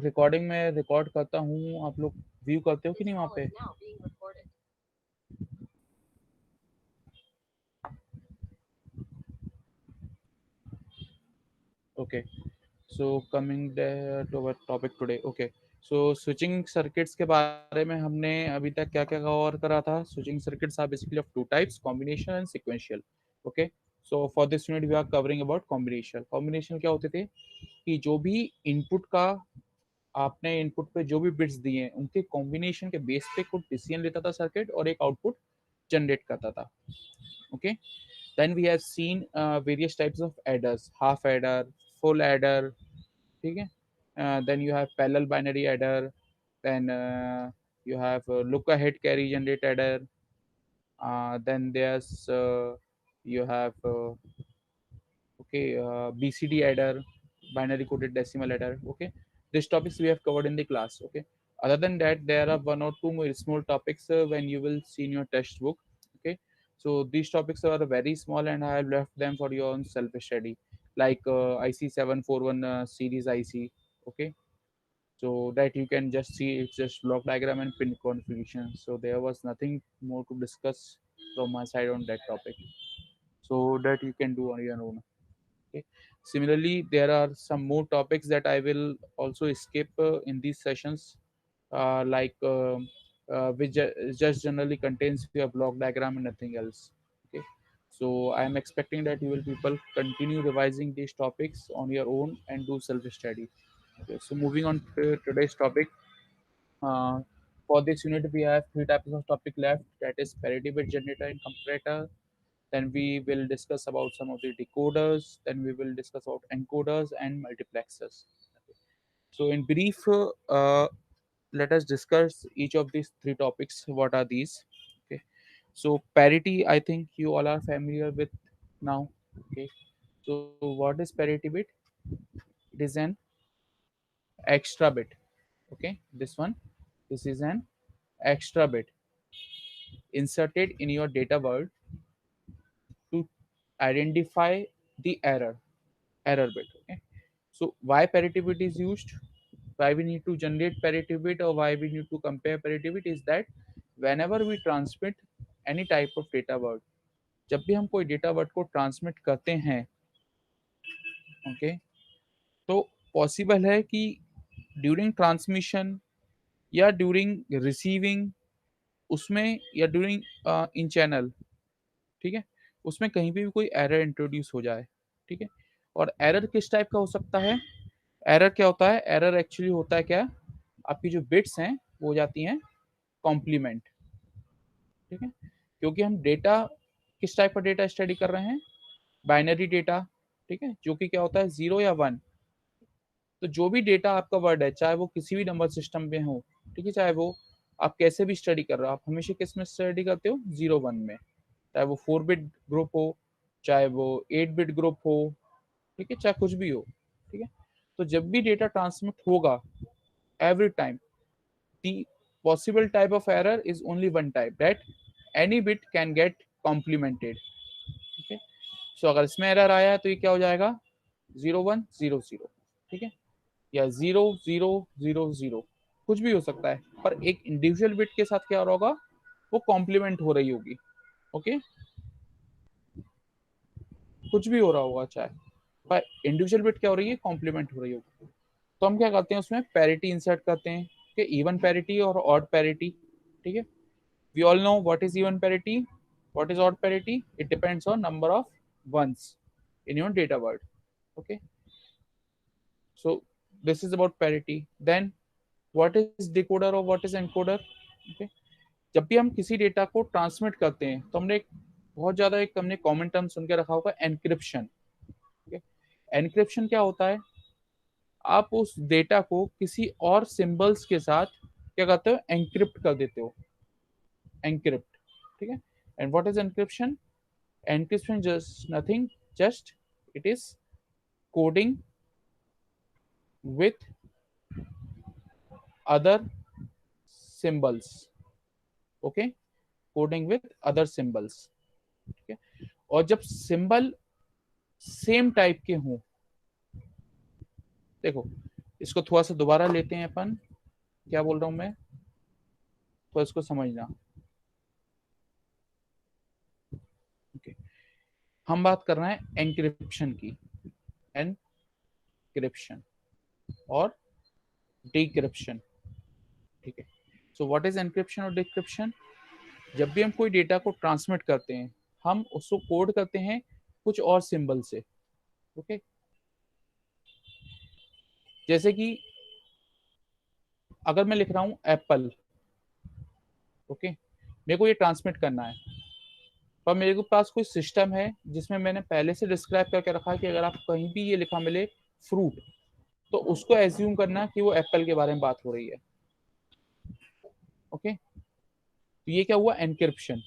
Recording में record करता हूँ, आप लोग व्यू करते हो कि नहीं वहाँ पे? Okay, so coming to our topic today. Okay, so switching circuits के बारे में हमने अभी तक क्या क्या कवर करा था? Switching circuits are basically of two types, combination and sequential. Okay, so for this unit we are covering about combination. Combination क्या होते थे कि जो भी इनपुट का आपने इनपुट पे जो भी बिट्स दिए हैं उनके कॉम्बिनेशन के बेस पे कुछ डिसीजन लेता था सर्किट और एक आउटपुट जनरेट करता था। Okay, then we have seen various types of adders, half adder, full adder, ठीक है। Then you have parallel binary adder, then you have look ahead carry generate adder, then there's you have okay, BCD adder, binary coded decimal adder. Okay, these topics we have covered in the class. Okay, other than that there are one or two more small topics when you will see in your textbook. Okay, so these topics are very small and I have left them for your own self study, like IC741 series IC. Okay, so that you can just see it's just block diagram and pin configuration. So there was nothing more to discuss from my side on that topic, so that you can do on your own. Okay, similarly there are some more topics that I will also skip in these sessions, which just generally contains your block diagram and nothing else. Okay, so I am expecting that you will people continue revising these topics on your own and do self study. Okay, so moving on to today's topic. uh, for this unit, we have three types of topic left. That is parity bit generator and comparator. Then we will discuss about some of the decoders. Then we will discuss about encoders and multiplexers. So, in brief, let us discuss each of these three topics. What are these? Okay. So, parity, I think you all are familiar with now. Okay. So, what is parity bit? It is an extra bit. Okay. This one. This is an extra bit inserted in your data world to identify the error bit. Okay, so why parity bit is used, why we need to generate parity bit or why we need to compare parity bit is that whenever we transmit any type of data word, जब भी हम कोई data word को transmit करते हैं, okay, तो possible है कि ड्यूरिंग ट्रांसमिशन या ड्यूरिंग रिसीविंग उसमें या ड्यूरिंग इन चैनल, ठीक है, उसमें कहीं पे भी कोई एरर इंट्रोड्यूस हो जाए। ठीक है, और एरर किस टाइप का हो सकता है? एरर क्या होता है? एरर एक्चुअली होता है क्या, आपकी जो बिट्स हैं वो हो जाती हैं कॉम्प्लीमेंट। ठीक है, क्योंकि हम डेटा किस टाइप का डेटा स्टडी कर रहे हैं? Binary data. ठीक है, जो कि क्या होता है, जीरो या वन। तो जो भी डेटा आपका वर्ड है, चाहे वो किसी भी नंबर सिस्टम में हो, ठीक है, चाहे वो आप कैसे भी स्टडी कर रहे हो, आप हमेशा किस में स्टडी करते हो? जीरो वन में। चाहे वो 4 बिट ग्रुप हो, चाहे वो 8 बिट ग्रुप हो, ठीक है, चाहे कुछ भी हो। ठीक है, तो जब भी डेटा ट्रांसमिट होगा, every time the possible type of error is only one type, that any bit can get complemented. Okay, so अगर इसमें एरर आया है तो ये क्या हो जाएगा? 0100, ठीक है, या 0000, कुछ भी हो सकता है, पर एक इंडिविजुअल बिट के साथ क्या हो रहा होगा? वो कॉम्प्लीमेंट हो रही होगी। ओके, कुछ भी हो रहा होगा चाहे, पर इंडिविजुअल बिट क्या हो रही है? कॉम्प्लीमेंट हो रही होगी। तो हम क्या करते हैं, उसमें पैरिटी इंसर्ट करते हैं कि इवन पैरिटी और ऑड पैरिटी। ठीक है, we all know what is even parity, what is odd parity. It depends on number of ones in your data word. Okay, so this is about parity. Then what is decoder or what is encoder? Okay, जब भी हम किसी data को transmit करते हैं तो हमने बहुत ज्यादा एक हमने कॉमन टर्म सुन के रखा होगा, एनक्रिप्शन। एनक्रिप्शन क्या होता है? आप उस डेटा को किसी और सिंबल्स के साथ क्या करते हो? एनक्रिप्ट कर देते हो, एनक्रिप्ट। ठीक है, and what is encryption? Encryption just nothing, just it is coding with other symbols. Okay, coding with other symbols. ठीक है, और जब सिंबल सेम टाइप के हों, देखो इसको थोड़ा सा दोबारा लेते हैं अपन, क्या बोल रहा हूं मैं, तो इसको समझना। ओके, हम बात कर रहे हैं एनक्रिप्शन की, एनक्रिप्शन और डिक्रिप्शन। ठीक है, सो व्हाट इज एनक्रिप्शन और डिक्रिप्शन? जब भी हम कोई डेटा को ट्रांसमिट करते हैं, हम उसको कोड करते हैं कुछ और सिंबल से। ओके, जैसे कि अगर मैं लिख रहा हूं एप्पल, ओके, मेरे को ये ट्रांसमिट करना है, पर मेरे पास कोई सिस्टम है जिसमें मैंने पहले से डिस्क्राइब करके रखा है कि अगर आप कहीं भी ये लिखा मिले फ्रूट, तो उसको एज्यूम करना कि वो एप्पल के बारे में बात हो रही है। ओके, तो ये क्या हुआ, एनक्रिप्शन।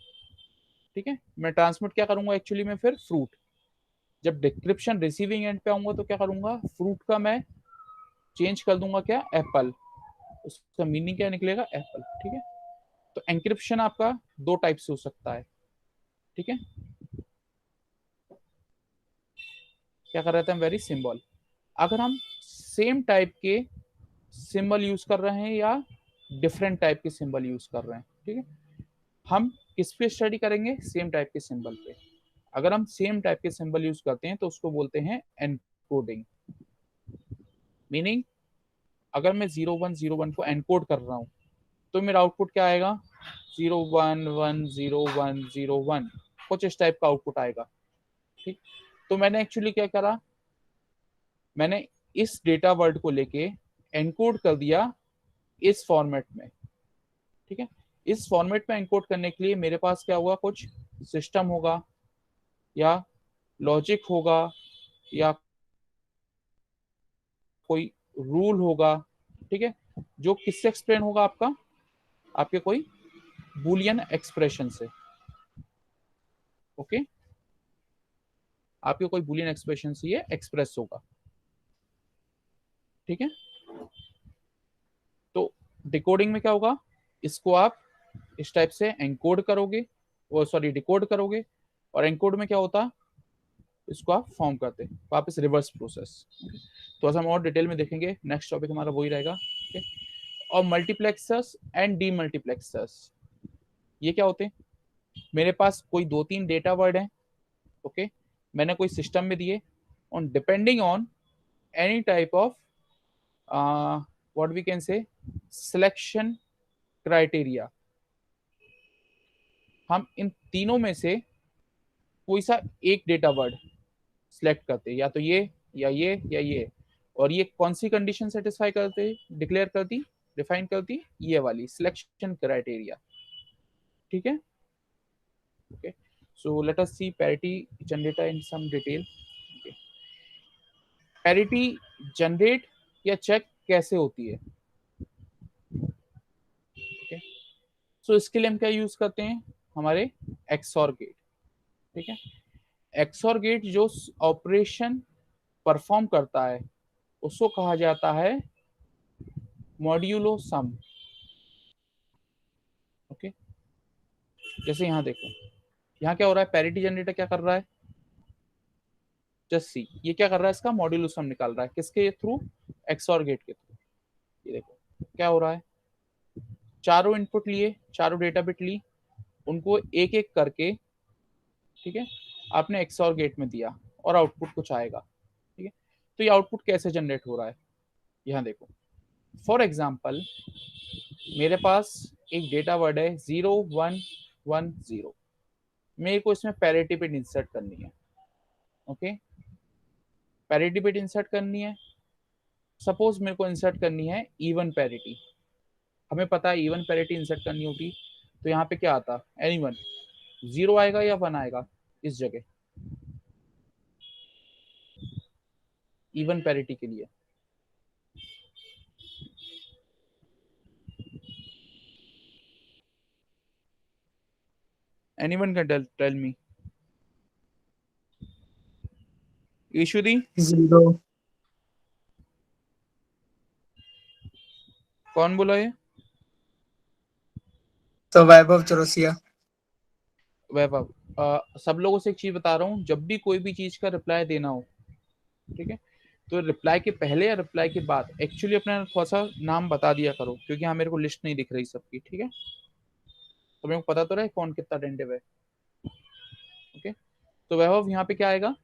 ठीक है, मैं ट्रांसमिट क्या करूंगा एक्चुअली में फिर फ्रूट। जब डिक्रिप्शन रिसीविंग एंड पे आऊंगा तो क्या करूंगा, फ्रूट का मैं चेंज कर दूंगा क्या, एप्पल। उसका मीनिंग क्या निकलेगा, एप्पल। ठीक है, तो एनक्रिप्शन आपका दो टाइप से हो सकता है। ठीक है, क्या कर रहे थे हम, वेरी सिंबल। अगर हम सेम टाइप के सिंबल यूज कर रहे हैं या डिफरेंट टाइप के सिंबल यूज कर रहे हैं, ठीक है, हम किस पे स्टडी करेंगे, सेम टाइप के सिंबल पे। अगर हम सेम टाइप के सिंबल यूज करते हैं तो उसको बोलते हैं एनकोडिंग। मीनिंग, अगर मैं 0101 को एनकोड कर रहा हूं तो मेरा आउटपुट क्या आएगा, 01100101, कुछ इस टाइप का आउटपुट आएगा। ठीक, तो मैंने एक्चुअली क्या करा, मैंने इस डेटा वर्ड को लेके एनकोड कर दिया इस फॉर्मेट में। ठीक है, इस फॉर्मेट में एनकोड करने के लिए मेरे पास क्या होगा, कुछ सिस्टम होगा या लॉजिक होगा या कोई रूल होगा। ठीक है, जो किससे एक्सप्लेन होगा, आपका आपके कोई बुलियन एक्सप्रेशन से। ओके, आपके कोई बुलियन एक्सप्रेशन से ये एक्सप्रेस होगा। ठीक है, तो डिकोडिंग में क्या होगा, इसको आप इस टाइप से एनकोड करोगे, वो सॉरी डिकोड करोगे, और एनकोड में क्या होता, इसको आप फॉर्म करते हैं वापस रिवर्स प्रोसेस। तो हम और डिटेल में देखेंगे, नेक्स्ट टॉपिक हमारा वही रहेगा। ठीक, और मल्टीप्लेक्सर्स एंड डीमल्टीप्लेक्सर्स, ये क्या होते हैं, मेरे पास कोई दो तीन डेटा वर्ड है। ओके, मैंने कोई सिस्टम में दिए, on depending on any type of what we can say selection criteria, हम इन तीनों में से कोई सा एक डेटा वर्ड सिलेक्ट करते, या तो ये या ये या ये, और ये कौन सी कंडीशन सेटिस्फाई करते, डिक्लेयर करती, डिफाइन करती, ये वाली सिलेक्शन क्राइटेरिया। ठीक है, ओके, सो लेट अस सी पैरिटी जनरेटर इन सम डिटेल। पैरिटी जनरेट या चेक कैसे होती है, ओके, सो इसके लिए हम क्या यूज करते हैं, हमारे एक्सऑर गेट। ठीक है, एक्सऑर गेट जो ऑपरेशन परफॉर्म करता है उसको कहा जाता है मॉड्यूलो सम। ओके, जैसे यहाँ देखो, यहाँ क्या हो रहा है, पैरिटी जनरेटर क्या कर रहा है, जस्ट सी, ये क्या कर रहा है, इसका मॉड्यूलो सम निकाल रहा है, किसके थ्रू, एक्सऑर गेट के थ्रू। ये देखो क्या हो रहा है, चारों इनपुट लिए, चारों डेटा बिट ली, उनको एक एक करके, ठीक है, आपने एक्सऑर गेट में दिया और आउटपुट कुछ आएगा। ठीक है, तो ये आउटपुट कैसे जनरेट हो रहा है, यहाँ देखो, फॉर एग्जाम्पल मेरे पास एक डेटा वर्ड है 0110, मेरे को इसमें पैरिटी बिट इंसर्ट करनी है। ओके, पैरिटी बिट इंसर्ट करनी है, सपोज मेरे को इंसर्ट करनी है इवन पैरिटी। हमें पता है इवन पैरिटी इंसर्ट करनी होगी, तो यहाँ पे क्या आता, एनीवन, जीरो आएगा या वन आएगा इस जगह, इवन पैरिटी के लिए। एनीवन कैन टेल मी, इशू दी, 0। कौन बोला ये, तो वैभव चौरसिया। वैभव। सब लोगों से एक चीज बता रहा हूँ, जब भी कोई भी चीज का रिप्लाई देना हो, ठीक है, तो रिप्लाई के पहले या रिप्लाई के बाद एक्चुअली अपना थोड़ा सा नाम बता दिया करो, क्योंकि यहाँ मेरे को लिस्ट नहीं दिख रही सबकी, ठीक है। तो मेरे को पता तो रहे कौन कितना अटेंटिव है। ओके, तो वैभव यहाँ पे क्या आएगा,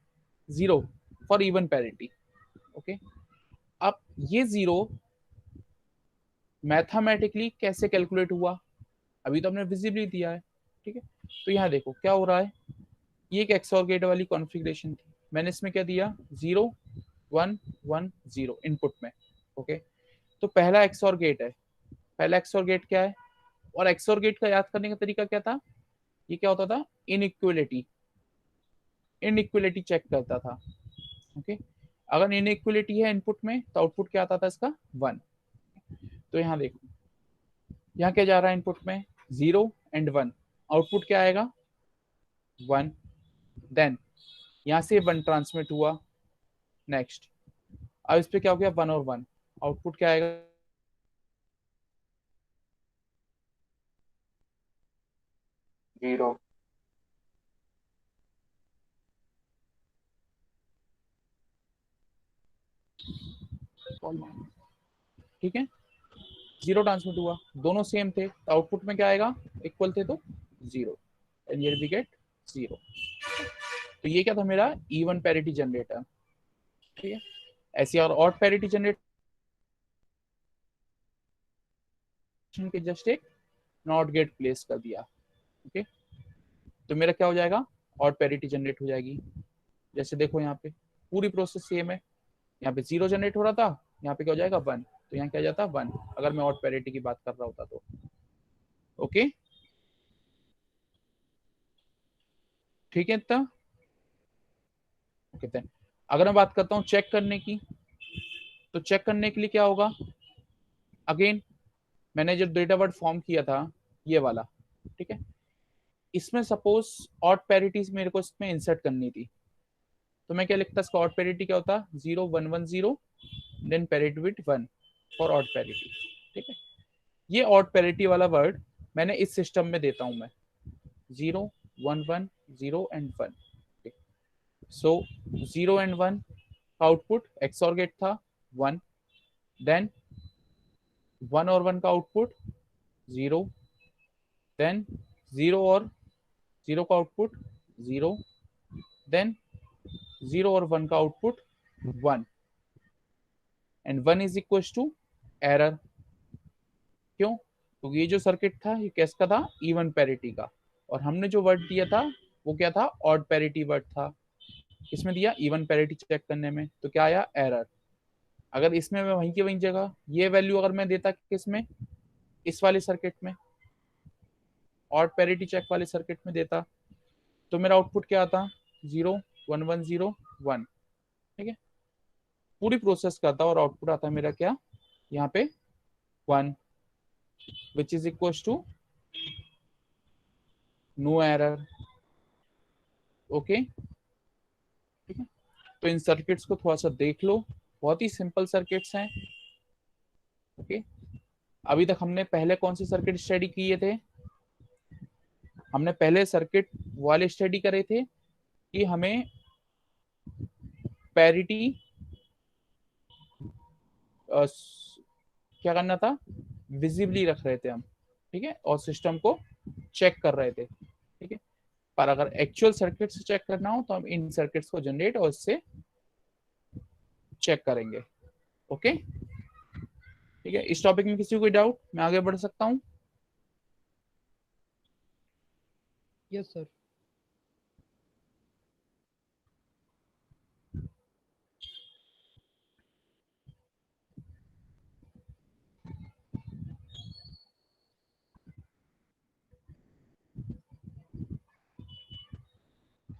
0 फॉर इवन पैरिटी। ओके, अब ये 0 मैथमेटिकली कैसे कैलकुलेट हुआ, अभी तो हमने विजिबली दिया है, ठीक है। तो यहाँ देखो क्या हो रहा है, ये एक एक्सऑर गेट वाली कॉन्फ़िगरेशन थी, मैंने इसमें क्या दिया, 0 1 1 0 इनपुट में। ओके, तो पहला एक्सऑर गेट है, पहला एक्सऑर गेट क्या है, और एक्सऑर गेट का याद करने का तरीका क्या था, ये क्या होता था, इनइक्वलिटी, इनइक्वलिटी चेक करता था। ओके, अगर इनइक्वलिटी है इनपुट में तो आउटपुट क्या आता था इसका, 1। तो यहाँ देखो, यहाँ क्या जा रहा है इनपुट में, 0 एंड 1, आउटपुट क्या आएगा, 1। देन यहाँ से 1 ट्रांसमिट हुआ, नेक्स्ट, अब इस पे क्या हो गया, 1 और 1, आउटपुट क्या आएगा, 0। ठीक है, 0 ट्रांसमिट हुआ, दोनों सेम थे, तो आउटपुट में क्या आएगा, इक्वल थे तो 0, एंड हियर वी गेट 0। तो ये क्या था मेरा इवन पैरिटी जनरेटर, ठीक है। ऐसी और ऑड पैरिटी जनरेटर के जस्ट एक नॉट गेट प्लेस कर दिया। ओके, तो मेरा क्या हो जाएगा, ऑड पैरिटी जनरेट हो जाएगी। जैसे देखो यहाँ पे पूरी प्रोसेस सेम है, यहाँ पे 0 जनरेट हो रहा था, यहाँ पे क्या हो जाएगा, 1, तो यहाँ क्या जाता 1, अगर मैं ऑड पैरिटी की बात कर रहा होता तो। ओके, ठीक है इतना। ओके, देन अगर मैं बात करता हूँ चेक करने की, तो चेक करने के लिए क्या होगा, अगेन मैंने जो डेटा वर्ड फॉर्म किया था ये वाला, ठीक है, इसमें सपोज ऑड पैरिटीज मेरे को इसमें इंसर्ट करनी थी, तो मैं क्या लिखता, इसका ऑड पैरिटी क्या होता, 0 1 1 0, then parity with 1 for odd parity, ठीक है। ये ऑड पैरिटी वाला वर्ड मैंने इस सिस्टम में देता हूं मैं, 0 1 1 0 एंड 1। सो 0 एंड 1 का आउटपुट एक्सऑर गेट था 1, देन 1 और 1 का आउटपुट 0, देन 0 और 0 का आउटपुट 0, देन 0 और 1 का output 1, and 1 is equal to error. क्यों, तो ये जो सर्किट था ये किसका था, इवन पैरिटी का, और हमने जो वर्ड दिया था वो क्या था, ऑड पैरिटी वर्ड था, इसमें दिया इवन पैरिटी चेक करने में, तो क्या आया, एरर। अगर इसमें मैं वहीं की वहीं जगह ये वैल्यू अगर मैं देता किसमें, इस वाले सर्किट में, ऑड पैरिटी चेक वाले सर्किट में देता, तो मेरा आउटपुट क्या आता, 0 1 1 0 1, ठीक है, पूरी प्रोसेस करता और आउटपुट आता मेरा क्या, यहाँ पे 1, which is equal to no error. Okay, ठीक है, तो इन सर्किट्स को थोड़ा सा देख लो, बहुत ही सिंपल सर्किट्स हैं। ओके, अभी तक हमने पहले कौन से सर्किट स्टडी किए थे, हमने पहले सर्किट वाले स्टडी करे थे कि हमें पैरिटी क्या करना था, विजिबली रख रहे थे हम, ठीक है, और सिस्टम को चेक कर रहे थे, ठीक है। पर अगर एक्चुअल सर्किट से चेक करना हो तो हम इन सर्किट्स को जनरेट और इससे चेक करेंगे। ओके, ठीक है, इस टॉपिक में किसी को कोई डाउट, मैं आगे बढ़ सकता हूँ। Yes sir.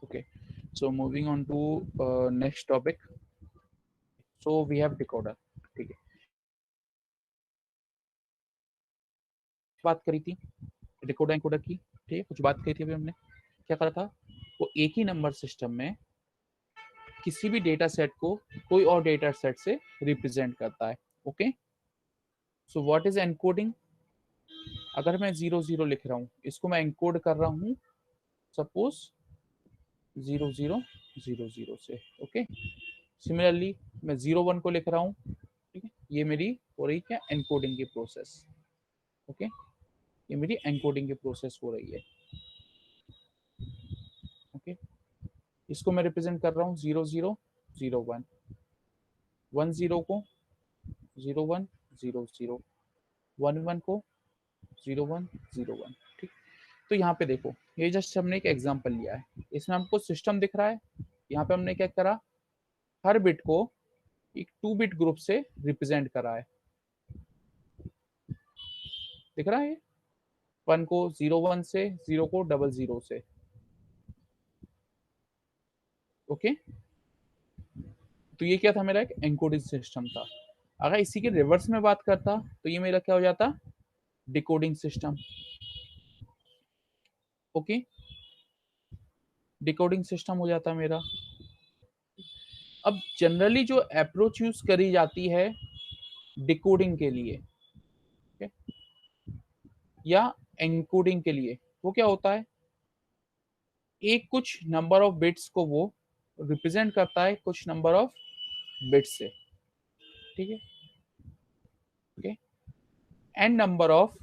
Okay, so moving on to next topic. So we have decoder, ठीक है, बात करी थी डिकोडर एनकोडर की, ठीक है, कुछ बात करी थी अभी हमने, क्या करा था, वो एक ही नंबर सिस्टम में किसी भी डेटा सेट को कोई और डेटा सेट से रिप्रेजेंट करता है। Okay, so what is encoding, अगर मैं 0 0 लिख रहा हूँ, इसको मैं एनकोड कर रहा हूँ सपोज 0 0 0 0 से। ओके, सिमिलरली मैं 0 1 को लिख रहा हूँ, ठीक है, ये मेरी हो रही क्या, एनकोडिंग की प्रोसेस। ओके, ये मेरी एनकोडिंग की प्रोसेस हो रही है। ओके, इसको मैं रिप्रेजेंट कर रहा हूँ 0 0 0 1, 1 0 को 0 1 0 0, 1 1 को 0 1 0 1, ठीक। तो यहाँ पे देखो, ये जस्ट हमने एक एग्जांपल लिया है, इसमें हमको सिस्टम दिख रहा है। यहाँ पे हमने क्या करा, हर बिट को एक 2 बिट ग्रुप से रिप्रेजेंट करा है। दिख रहा है, 1 को 0 1 से, 0 को 0 0 से। ओके, तो ये क्या था, मेरा एक एनकोडिंग सिस्टम था। अगर इसी के रिवर्स में बात करता तो ये मेरा क्या हो जाता, decoding system. Okay, decoding system हो जाता मेरा। अब जनरली जो अप्रोच यूज करी जाती है डिकोडिंग के लिए, okay, या एनकोडिंग के लिए, वो क्या होता है, एक कुछ नंबर ऑफ बिट्स को वो रिप्रेजेंट करता है कुछ नंबर ऑफ बिट्स से, ठीक है। Okay, N number of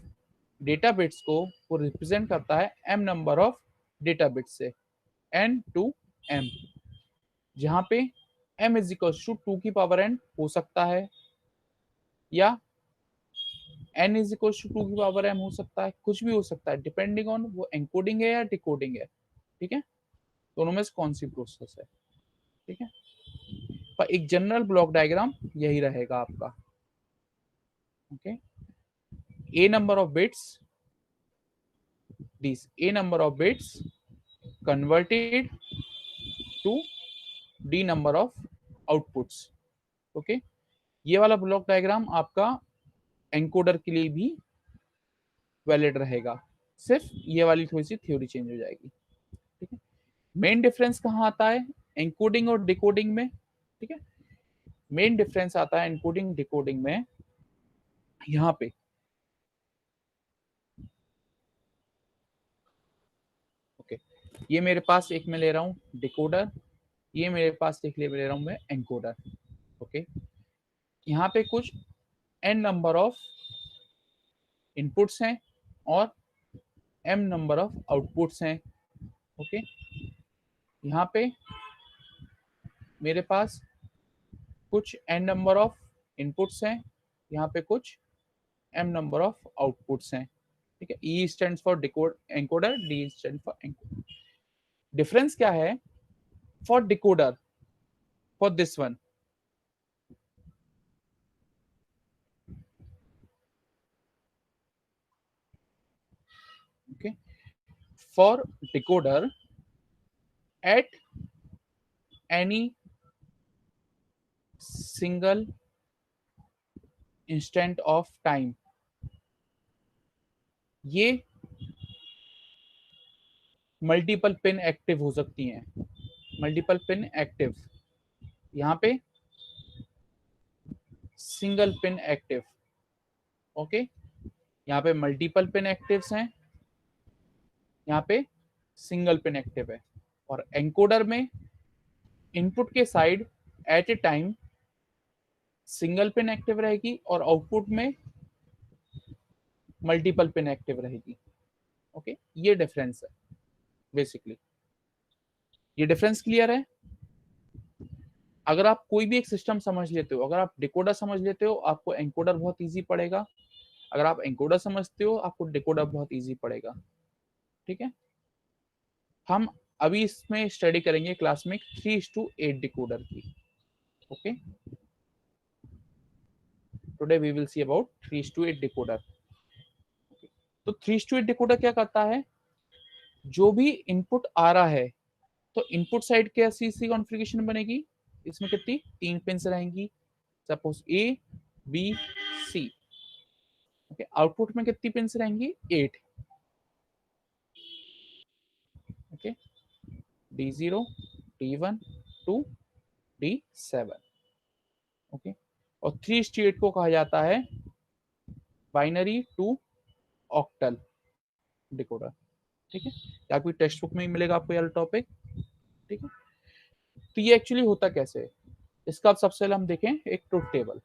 data bits को वो रिप्रेजेंट करता है M number of data bits से, एन टू एम, जहां पे m इज इक्वल टू 2 की पावर n हो सकता है, या n इज इक्वल टू 2 की पावर m हो सकता है, कुछ भी हो सकता है, डिपेंडिंग ऑन वो एनकोडिंग है या डिकोडिंग है, ठीक है, दोनों में से कौन सी प्रोसेस है, ठीक है। पर एक जनरल ब्लॉक डायग्राम यही रहेगा आपका। Okay, a number of bits, these a number of bits converted to d number of outputs। Okay, ये वाला ब्लॉक डायग्राम आपका एनकोडर के लिए भी वैलिड रहेगा, सिर्फ ये वाली थोड़ी सी थ्योरी चेंज हो जाएगी, ठीक है। मेन डिफरेंस कहाँ आता है, एनकोडिंग और डिकोडिंग में, ठीक है। मेन डिफरेंस आता है एनकोडिंग डिकोडिंग में यहाँ पे। ओके, ये मेरे पास एक में ले रहा हूँ डिकोडर, ये मेरे पास एक ले रहा हूँ मैं एनकोडर। ओके, यहाँ पे कुछ n नंबर ऑफ इनपुट्स हैं और m नंबर ऑफ आउटपुट्स हैं। ओके, यहाँ पे मेरे पास कुछ n नंबर ऑफ इनपुट्स हैं, यहाँ पे कुछ m नंबर ऑफ आउटपुट्स हैं, ठीक है। E stands for decode encoder, D stand for encoder. Difference क्या है for decoder, for this one, okay, for decoder at any single instant of time, ये मल्टीपल पिन एक्टिव हो सकती हैं, multiple pin active, यहाँ पे सिंगल पिन एक्टिव। ओके, यहाँ पे मल्टीपल पिन एक्टिव्स हैं, यहाँ पे सिंगल पिन एक्टिव है। और एनकोडर में इनपुट के side at a time single pin active रहेगी और आउटपुट में मल्टीपल पिन एक्टिव रहेगी। ओके, ये डिफरेंस है बेसिकली। ये डिफरेंस क्लियर है। अगर आप कोई भी एक सिस्टम समझ लेते हो, अगर आप डिकोडर समझ लेते हो आपको एनकोडर बहुत इजी पड़ेगा, अगर आप एनकोडर समझते हो आपको डिकोडर बहुत इजी पड़ेगा, ठीक है। हम अभी इसमें स्टडी करेंगे क्लास में 3:8 डिकोडर की। Okay, today we will see about 3:8 decoder. तो 3:8 डिकोडर क्या करता है, जो भी इनपुट आ रहा है, तो इनपुट साइड कैसी सी कॉन्फ़िगरेशन बनेगी, इसमें कितनी 3 पिंस रहेंगी, suppose A B C. Okay, output में कितनी पिंस रहेंगी 8। Okay, D0 D1 to D7। Okay, और 3:8 को कहा जाता है बाइनरी टू ऑक्टल डिकोडर, ठीक है। या कोई टेक्स्ट बुक में ही मिलेगा आपको यार टॉपिक, ठीक है। तो ये एक्चुअली होता कैसे है, इसका अब सबसे पहले हम देखें एक ट्रुथ टेबल।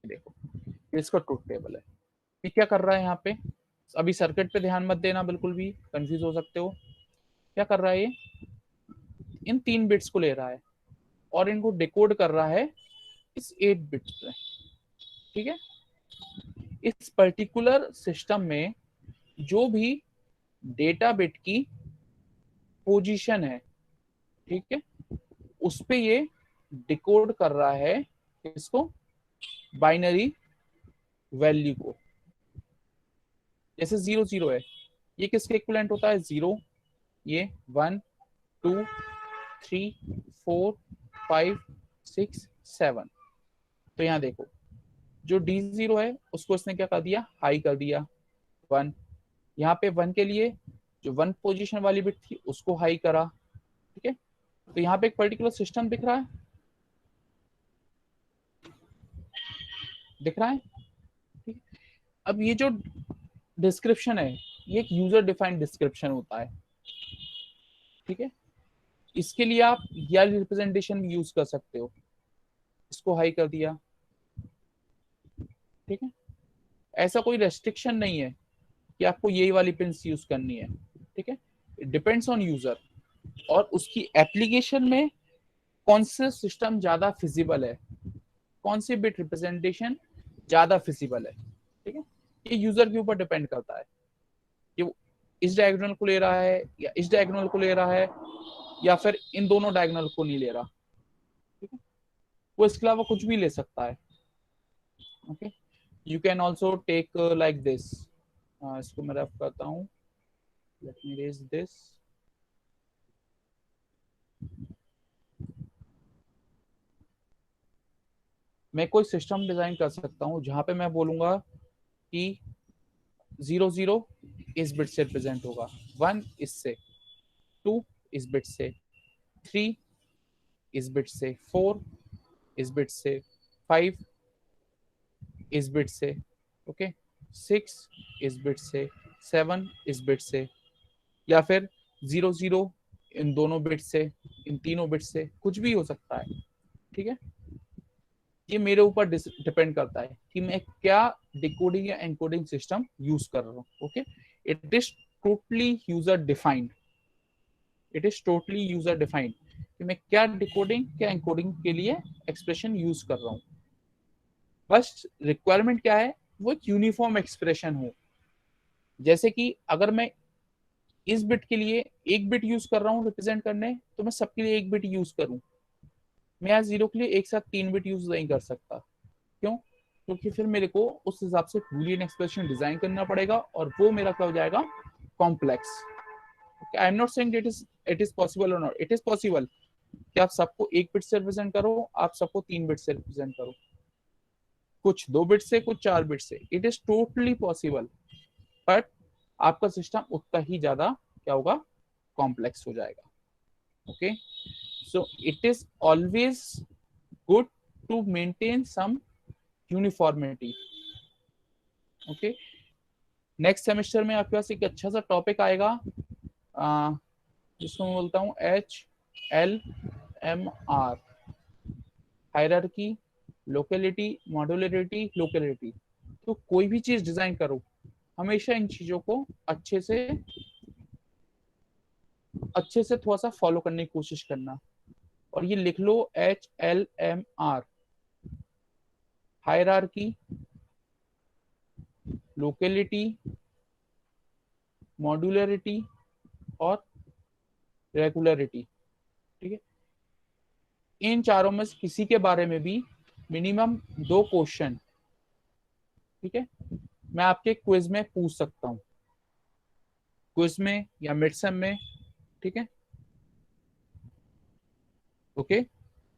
देखो इसका ट्रुथ टेबल है, ये क्या कर रहा है यहाँ पे, अभी सर्किट पे ध्यान मत देना, बिल्कुल भी कंफ्यूज हो सकते हो। क्या कर रहा है, ये इन 3 बिट्स को ले रहा है और इनको डिकोड कर रहा है इस 8 बिट्स पे। ठीक है, इस पर्टिकुलर सिस्टम में जो भी डेटा बिट की पोजीशन है, ठीक है, उस पे ये डिकोड कर रहा है इसको, बाइनरी वैल्यू को। जैसे 0 0 है, ये किसके इक्विवेलेंट होता है, 0, ये 1 2 3 4 5 6 7। तो यहाँ देखो जो D0 है उसको इसने क्या कर दिया, हाई कर दिया 1। यहाँ पे 1 के लिए जो 1 पोजीशन वाली बिट थी उसको हाई करा। ठीक है, तो यहाँ पे एक पर्टिकुलर सिस्टम दिख रहा है, दिख रहा है। ठीक है, अब ये जो डिस्क्रिप्शन है ये एक यूजर डिफाइंड डिस्क्रिप्शन होता है। ठीक है, इसके लिए आप या रिप्रेजेंटेशन भी यूज कर सकते हो, इसको हाई कर दिया। ठीक है, ऐसा कोई रेस्ट्रिक्शन नहीं है कि आपको यही वाली पिंस यूज करनी है। ठीक है, इट डिपेंड्स ऑन यूजर और उसकी एप्लीकेशन में कौन से सिस्टम ज्यादा फिजिबल है, कौन सी बिट रिप्रेजेंटेशन ज्यादा फिजिबल है। ठीक है, ये यूजर के ऊपर डिपेंड करता है कि वो इस डायगोनल को ले रहा है या इस डायगोनल को ले रहा है या फिर इन दोनों डायगोनल को नहीं ले रहा। ठीक है, वो इसके अलावा कुछ भी ले सकता है। Okay, you can also take like this, इसको मैं रफ करता हूँ, लेट मी रेज दिस। मैं कोई सिस्टम डिजाइन कर सकता हूँ जहां पे मैं बोलूंगा कि 0 0 इस बिट से रिप्रेजेंट होगा, 1 इससे, 2 इस बिट से, 3 इस बिट से, 4 इस बिट से, 5 इस बिट से, ओके, 6 इस बिट से, 7 इस बिट से, या फिर 0 0 इन दोनों बिट से, इन तीनों बिट से, कुछ भी हो सकता है। ठीक है, ये मेरे ऊपर डिपेंड करता है कि मैं क्या डिकोडिंग या एनकोडिंग सिस्टम यूज कर रहा हूँ। Okay, it is totally user defined, it is totally user defined कि मैं क्या डिकोडिंग क्या एनकोडिंग के लिए एक्सप्रेशन यूज कर रहा हूँ। बस रिक्वायरमेंट क्या है, वो एक यूनिफॉर्म एक्सप्रेशन हो। जैसे कि अगर मैं इस बिट के लिए एक बिट यूज कर रहा हूँ रिप्रेजेंट करने, तो मैं सबके लिए एक बिट यूज करूँ। मैं आज 0 के लिए एक साथ 3 बिट यूज नहीं कर सकता। क्यों, क्योंकि फिर मेरे को उस हिसाब से बूलियन एक्सप्रेशन डिजाइन करना पड़ेगा और वो मेरा क्या हो जाएगा, complex. I am not saying it is possible और नॉट, इट इज पॉसिबल कि आप सबको 1 बिट से रिप्रेजेंट करो, आप सबको 3 बिट से रिप्रेजेंट करो, कुछ 2 बिट से, कुछ 4 बिट से, it is totally possible. But आपका सिस्टम उतना ही ज्यादा क्या होगा, कॉम्प्लेक्स हो जाएगा। Okay, so it is always good to maintain some uniformity. Okay, next semester में आपके पास एक अच्छा सा टॉपिक आएगा, जिसको मैं बोलता हूँ HLMR, hierarchy, locality, modularity, locality. तो कोई भी चीज डिजाइन करो, हमेशा इन चीजों को अच्छे से थोड़ा सा फॉलो करने की कोशिश करना। और ये लिख लो HLMR, हायरार्की, लोकेलिटी, मॉड्यूलरिटी और रेगुलरिटी। ठीक है, इन चारों में से किसी के बारे में भी मिनिमम 2 क्वेश्चन, ठीक है, मैं आपके क्विज में पूछ सकता हूँ, क्विज में या मिड सेम में। ठीक है, okay,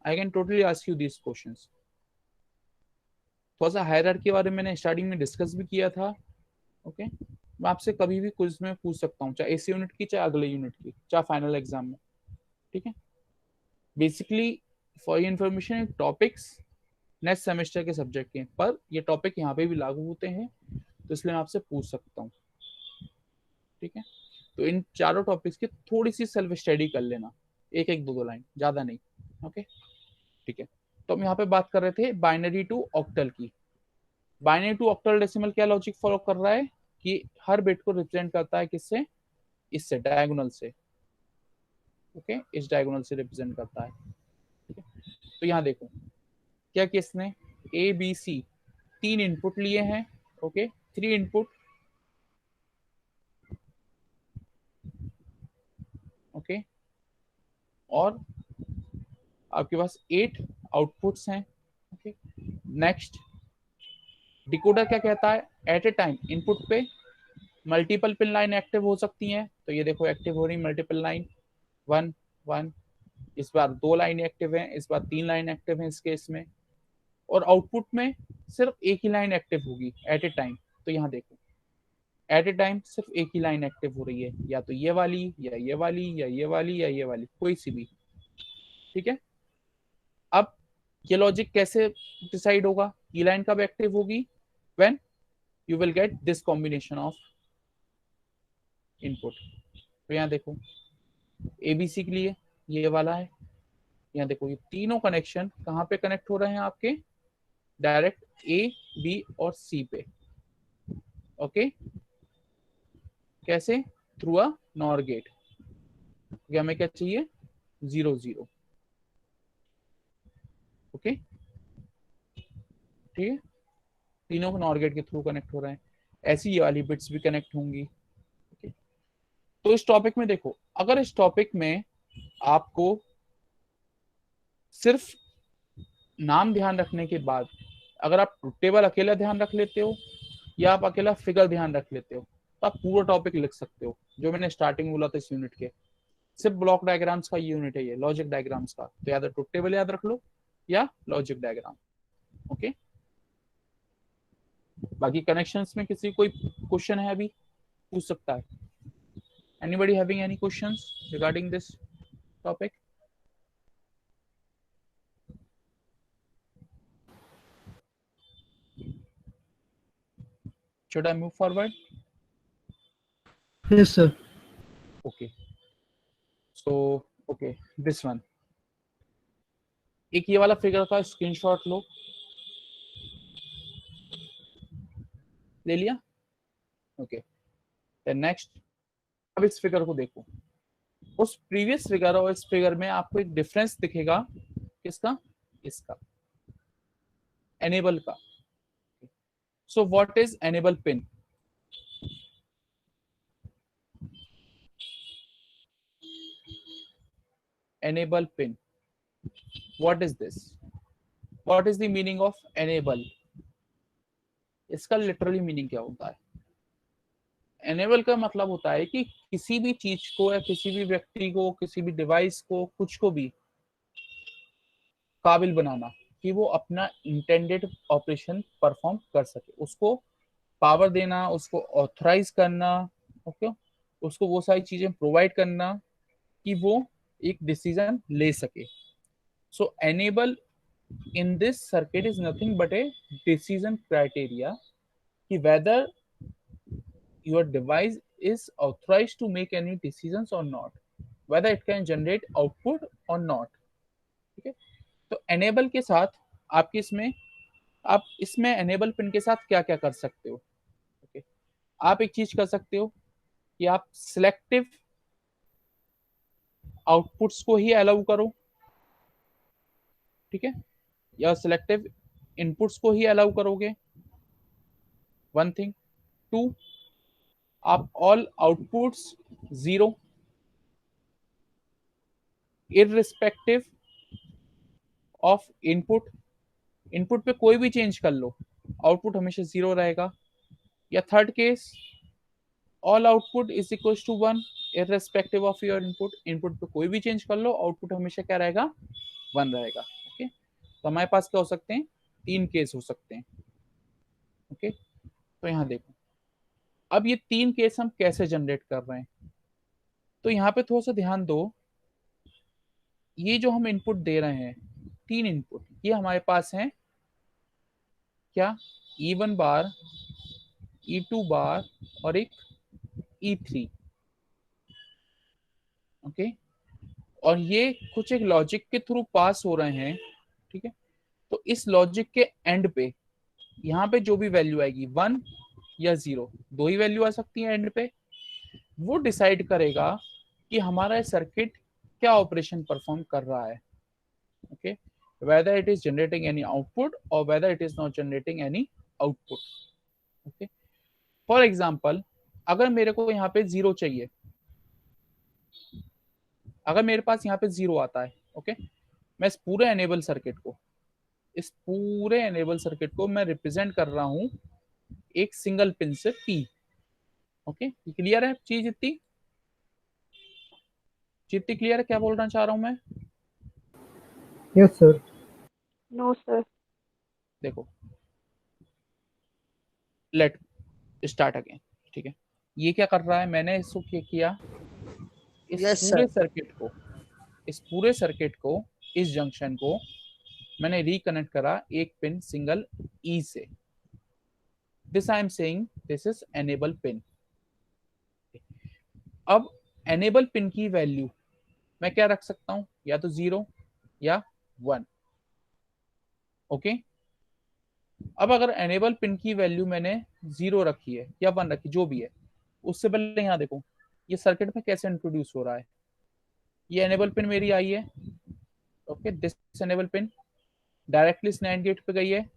I can totally ask you this questions. थोड़ा सा हायरार्की के बारे में मैंने स्टार्टिंग में डिस्कस भी किया था। ओके, मैं आपसे कभी भी क्विज में पूछ सकता हूँ, चाहे इस यूनिट की, चाहे अगले यूनिट की, चाहे फाइनल एग्जाम में। ठीक है, basically for your information topics next semester के सब्जेक्ट के, पर ये टॉपिक यहाँ पे भी लागू होते हैं, तो इसलिए मैं आपसे पूछ सकता हूँ। ठीक है, तो इन चारों टॉपिक्स की थोड़ी सी सेल्फ स्टडी कर लेना, एक एक दो लाइन, ज्यादा नहीं। ओके, ठीक है। तो हम यहाँ पे बात कर रहे थे बाइनरी टू ऑक्टल की। बाइनरी टू ऑक्टल डेसिमल क्या लॉजिक फॉलो कर रहा है कि हर बिट को रिप्रेजेंट करता है किससे, इससे, डायगोनल से। ओके, इस डायगोनल से रिप्रेजेंट करता है। ठीक है, तो यहाँ देखो क्या कि इसने ए बी सी तीन इनपुट लिए हैं। Okay, three input. ओके, और आपके पास 8 आउटपुट्स हैं। ओके, नेक्स्ट डिकोडर क्या कहता है, एट ए टाइम इनपुट पे मल्टीपल पिन लाइन एक्टिव हो सकती हैं। तो ये देखो एक्टिव हो रही मल्टीपल लाइन, 1 1। इस बार 2 लाइन एक्टिव है, इस बार 3 लाइन एक्टिव है इस केस में। और आउटपुट में सिर्फ एक ही लाइन एक्टिव होगी एट ए टाइम। तो यहाँ देखो एट ए टाइम सिर्फ एक ही लाइन एक्टिव हो रही है, या तो ये वाली या ये वाली या ये वाली या ये वाली, कोई सी भी। ठीक है, अब ये लॉजिक कैसे डिसाइड होगा, की लाइन कब एक्टिव होगी, when you will get this combination of input. तो यहाँ देखो एबीसी के लिए ये वाला है। यहाँ देखो ये तीनों कनेक्शन कहाँ पे कनेक्ट हो रहे हैं आपके, डायरेक्ट ए बी और सी पे। ओके, कैसे, थ्रू अ नॉर गेट। हमें क्या चाहिए, 0 0। ओके, ठीक है, तीनों को नॉर गेट के थ्रू कनेक्ट हो रहे हैं। ऐसी ये वाली बिट्स भी कनेक्ट होंगी। ओके, तो इस टॉपिक में देखो, अगर इस टॉपिक में आपको सिर्फ नाम ध्यान रखने के बाद अगर आप टेबल अकेला ध्यान रख लेते हो या आप अकेला फिगर ध्यान रख लेते हो, तो आप पूरा टॉपिक लिख सकते हो। जो मैंने स्टार्टिंग बोला था इस यूनिट के, सिर्फ ब्लॉक डायग्राम्स का यूनिट है ये, लॉजिक डायग्राम्स का। तो या तो टेबल याद रख लो या लॉजिक डायग्राम। ओके, बाकी कनेक्शंस में किसी कोई क्वेश्चन है अभी, पूछ सकता है। Anybody having any questions regarding this topic? Should I move forward? Yes, sir. Okay. So, okay, this one. एक ये वाला फिगर का स्क्रीनशॉट लो, ले लिया? Okay, then next. अब इस फिगर को देखो, उस प्रीवियस फिगर और इस फिगर में आपको एक डिफरेंस दिखेगा, किसका, इसका, एनेबल का। So what is enable pin? enable pin, what is this, what is the meaning of enable? इसका लिटरली मीनिंग क्या होता है? एनेबल का मतलब होता है कि किसी भी चीज को या किसी भी व्यक्ति को, किसी भी डिवाइस को, कुछ को भी काबिल बनाना कि वो अपना इंटेंडेड ऑपरेशन परफॉर्म कर सके, उसको पावर देना, उसको ऑथराइज करना। ओके, उसको वो सारी चीजें प्रोवाइड करना कि वो एक डिसीजन ले सके। सो enable in this circuit is nothing but a decision criteria कि whether your device is authorized to make any decisions or not, whether it can generate output or not। ठीक है, तो enable के साथ आपके इसमें, आप इसमें enable पिन के साथ क्या क्या कर सकते हो? ओके, आप एक चीज कर सकते हो कि आप सिलेक्टिव आउटपुट्स को ही अलाउ करो। ठीक है, या सिलेक्टिव इनपुट्स को ही अलाउ करोगे, वन थिंग। टू, आप all outputs 0 irrespective of input, input पे कोई भी चेंज कर लो आउटपुट हमेशा 0 रहेगा। या third case, all output is equal to 1 irrespective of your input, input पे कोई भी चेंज कर लो आउटपुट हमेशा क्या रहेगा, 1 रहेगा। ओके, तो हमारे पास क्या हो सकते हैं, 3 केस हो सकते हैं। ओके, तो यहाँ देखो, अब ये 3 केस हम कैसे जनरेट कर रहे हैं, तो यहाँ पे थोड़ा सा ध्यान दो। ये जो हम इनपुट दे रहे हैं, 3 इनपुट, ये हमारे पास है क्या, E1 बार, E2 बार और एक E3। ओके, और ये कुछ एक लॉजिक के थ्रू पास हो रहे हैं, ठीक है। तो इस लॉजिक के एंड पे यहाँ पे जो भी वैल्यू आएगी 1 या 0, दो ही वैल्यू आ सकती है एंड पे, वो डिसाइड करेगा कि हमारा सर्किट क्या ऑपरेशन परफॉर्म कर रहा है। Okay, whether it is generating any output or whether it is not generating any output. Okay, for example अगर मेरे को यहाँ पे 0 चाहिए, अगर मेरे पास यहाँ पे 0 आता है, ओके, मैं इस पूरे एनेबल सर्किट को मैं रिप्रेजेंट कर रहा हूँ एक सिंगल पिन से P। ओके, ये क्लियर है चीज? इतनी जितनी क्लियर है क्या बोलना चाह रहा हूं मैं? Yes, sir. No, sir. देखो, लेट स्टार्ट अगेन, ठीक है। ये क्या कर रहा है, मैंने इसको क्या किया, इस Yes, पूरे sir. सर्किट को, इस पूरे सर्किट को, इस जंक्शन को मैंने रिकनेक्ट करा एक पिन सिंगल ई से। This I am saying this is enable pin. अब एनेबल पिन की वैल्यू मैं क्या रख सकता हूं, या तो 0 या 1। ओके, अब अगर एनेबल पिन की वैल्यू मैंने 0 रखी है या 1 रखी, जो भी है, उससे पहले यहाँ देखो ये सर्किट में कैसे इंट्रोड्यूस हो रहा है। ये एनेबल पिन मेरी आई है, okay, this enable pin directly इस नैंड गेट पे गई है,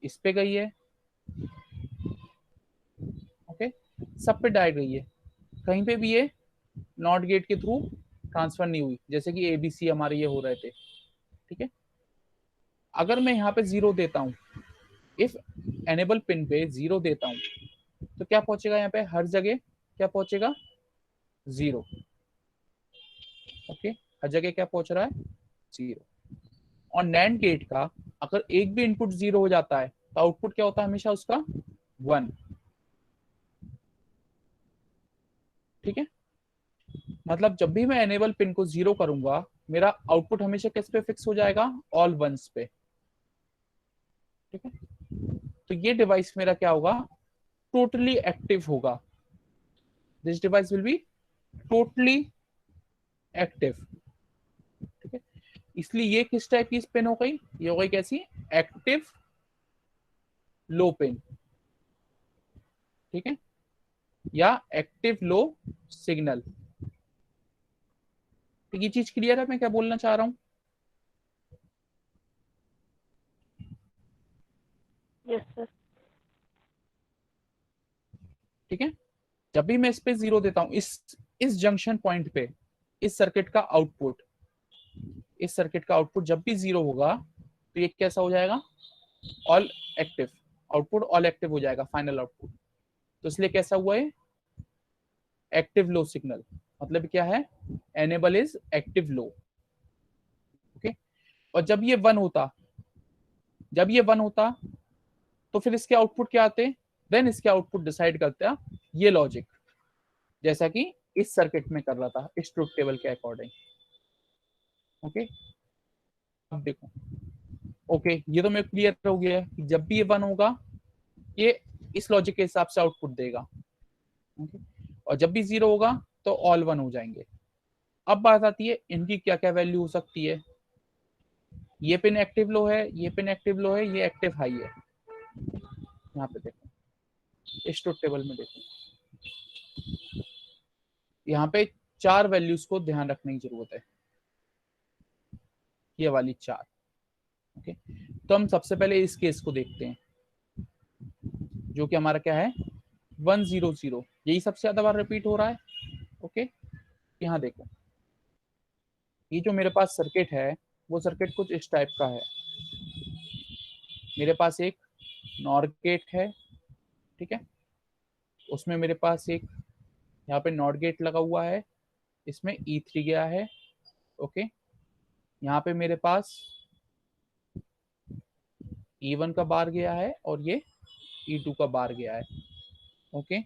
इस पे गई है, ओके, सब पे डायरेक्ट गई है, कहीं पे भी ये नॉट गेट के थ्रू ट्रांसफर नहीं हुई, जैसे कि एबीसी हमारे ये हो रहे थे, ठीक है। अगर मैं यहाँ पे 0 देता हूँ, इफ एनेबल पिन पे 0 देता हूँ, तो क्या पहुंचेगा यहाँ पे, हर जगह क्या पहुंचेगा, 0। ओके, हर जगह क्या पहुंच रहा है, 0। और नैंड गेट का अगर एक भी इनपुट 0 हो जाता है तो आउटपुट क्या होता है, हमेशा उसका 1। ठीक है, मतलब जब भी मैं एनेबल पिन को 0 करूंगा, मेरा आउटपुट हमेशा किस पे फिक्स हो जाएगा, ऑल वंस पे। ठीक है, तो ये डिवाइस मेरा क्या होगा, टोटली एक्टिव होगा। This device will be totally active. ठीक है, इसलिए ये किस टाइप की पिन हो गई, ये हो गई कैसी, एक्टिव लो पिन। ठीक है, या एक्टिव लो सिग्नल। तो ये चीज क्लियर है मैं क्या बोलना चाह रहा हूं? Yes, sir. ठीक है, जब भी मैं इस पे 0 देता हूं, इस जंक्शन पॉइंट पे इस सर्किट का आउटपुट, इस सर्किट का आउटपुट जब भी 0 होगा तो ये कैसा हो जाएगा, all active, output all active हो जाएगा, फाइनल आउटपुट। तो इसलिए कैसा हुआ है, एक्टिव लो सिग्नल। मतलब क्या है, enable is active low. Okay, और जब ये 1 होता, जब ये 1 होता तो फिर इसके आउटपुट क्या आते, देन इसके आउटपुट डिसाइड करता ये लॉजिक, जैसा कि इस सर्किट में कर रहा था इस ट्रुथ टेबल के अकॉर्डिंग। ओके, अब देखो, ओके, ये तो मेरे क्लियर हो गया है कि जब भी ये 1 होगा ये इस लॉजिक के हिसाब से आउटपुट देगा। ओके, और जब भी 0 होगा तो ऑल 1 हो जाएंगे। अब बात आती है इनकी क्या क्या वैल्यू हो सकती है। ये पिन एक्टिव लो है, ये पिन एक्टिव लो है, ये एक्टिव हाई है। यहाँ पे देखो, इस ट्रुथ टेबल में देखो, यहाँ पे 4 वैल्यूज को ध्यान रखने की जरूरत है, ये वाली 4। ओके, तो हम सबसे पहले इस केस को देखते हैं, जो कि हमारा क्या है, 100, यही सबसे ज्यादा बार रिपीट हो रहा है। ओके, यहाँ देखो, ये जो मेरे पास सर्किट है वो सर्किट कुछ इस टाइप का है। मेरे पास एक नॉर गेट है, ठीक है, उसमें मेरे पास एक यहाँ पे नॉट गेट लगा हुआ है, इसमें E3 गया है। ओके, यहाँ पे मेरे पास E1 का बार गया है और ये E2 का बार गया है। ओके,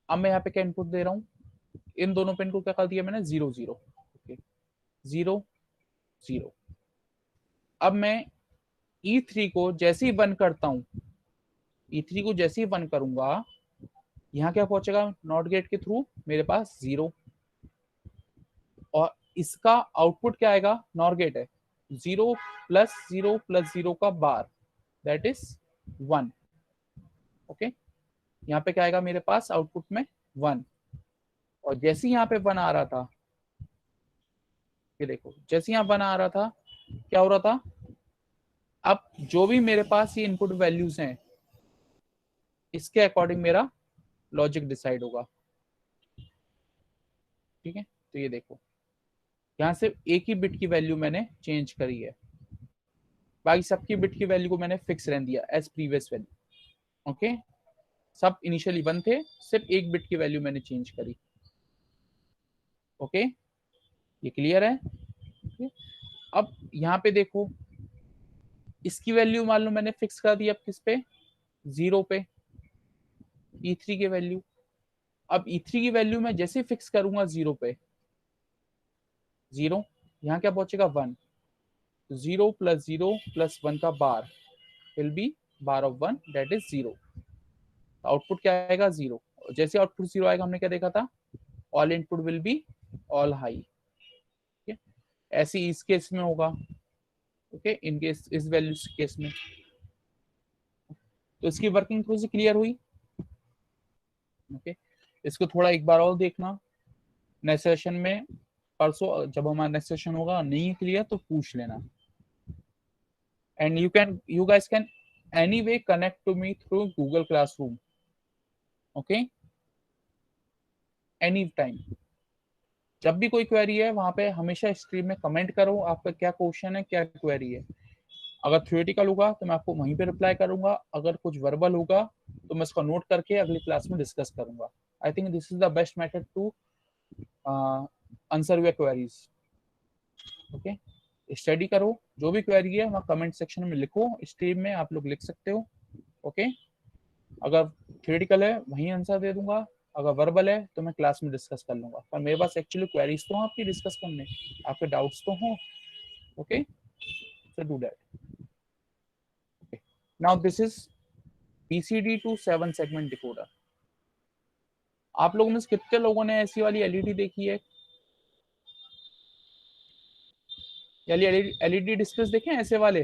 अब मैं यहाँ पे क्या इनपुट दे रहा हूँ, इन दोनों पिन को क्या कर दिया मैंने, 0 0। ओके, 0 0। अब मैं E3 को जैसे ही 1 करता हूँ, E3 को जैसे ही 1 करूंगा, यहाँ क्या पहुंचेगा, नॉट गेट के थ्रू मेरे पास 0। और इसका आउटपुट क्या आएगा, नॉर गेट है, 0 + 0 + 0 का बार, दैट इज 1। ओके, यहाँ पे क्या आएगा मेरे पास आउटपुट में 1। और जैसे यहाँ पे 1 आ रहा था, ये देखो जैसे यहाँ 1 आ रहा था, क्या हो रहा था, अब जो भी मेरे पास ये इनपुट वैल्यूज हैं इसके अकॉर्डिंग मेरा लॉजिक डिसाइड होगा। ठीक है, तो ये देखो यहाँ से एक ही बिट की वैल्यू मैंने चेंज करी है, बाकी सबकी बिट की वैल्यू को मैंने फिक्स रहने दिया एज प्रीवियस वैल्यू। ओके, सब इनिशियली 1 थे, सिर्फ एक बिट की वैल्यू मैंने चेंज करी। ओके, ये क्लियर है। okay? अब यहाँ पे देखो इसकी वैल्यू मान लो मैंने फिक्स कर दी, अब किस पे, 0 पे, E3 की वैल्यू। अब E3 की वैल्यू मैं जैसे फिक्स करूंगा 0 पे, 0 यहाँ क्या पहुंचेगा 1, 0 + 0 + 1 का bar will be bar of 1, that is 0। Output क्या आएगा 0। जैसे आउटपुट 0 आएगा, हमने क्या देखा था, all input will be all high. ऐसे इस केस में होगा, ओके, इन केस इस वैल्यू केस में। तो इसकी वर्किंग थोड़ी सी क्लियर हुई। ओके, इसको थोड़ा एक बार और देखना नेक्स्ट सेशन में, परसों जब हमारा नेक्स्ट सेशन होगा, नहीं क्लियर तो पूछ लेना। And you guys can anyway connect to me through Google Classroom, okay, any time. जब भी कोई क्वेरी है वहां पे हमेशा स्ट्रीम में कमेंट करो, आपका क्या क्वेश्चन है, क्या क्वेरी है। अगर थ्योरेटिकल होगा तो मैं आपको वहीं पे रिप्लाई करूंगा, अगर कुछ वर्बल होगा तो मैं इसका नोट करके अगली क्लास में डिस्कस करूंगा। I think this is the best method to answer your queries. Okay, study करो, जो भी क्वेरी है वहाँ कमेंट सेक्शन में लिखो, स्ट्रीम में आप लोग लिख सकते हो। ओके, अगर थ्योरेटिकल है वहीं आंसर दे दूंगा, अगर वर्बल है तो मैं क्लास में डिस्कस कर लूंगा। पर मेरे पास एक्चुअली क्वेरीज तो हो आपकी डिस्कस करने, आपके डाउट्स तो हो। Okay, so do that. Now this is BCD to 7 segment decoder. आप लोगों में से कितने लोगों ने ऐसी वाली एलईडी देखी है, एलईडी डिस्प्लेस देखे हैं ऐसे वाले,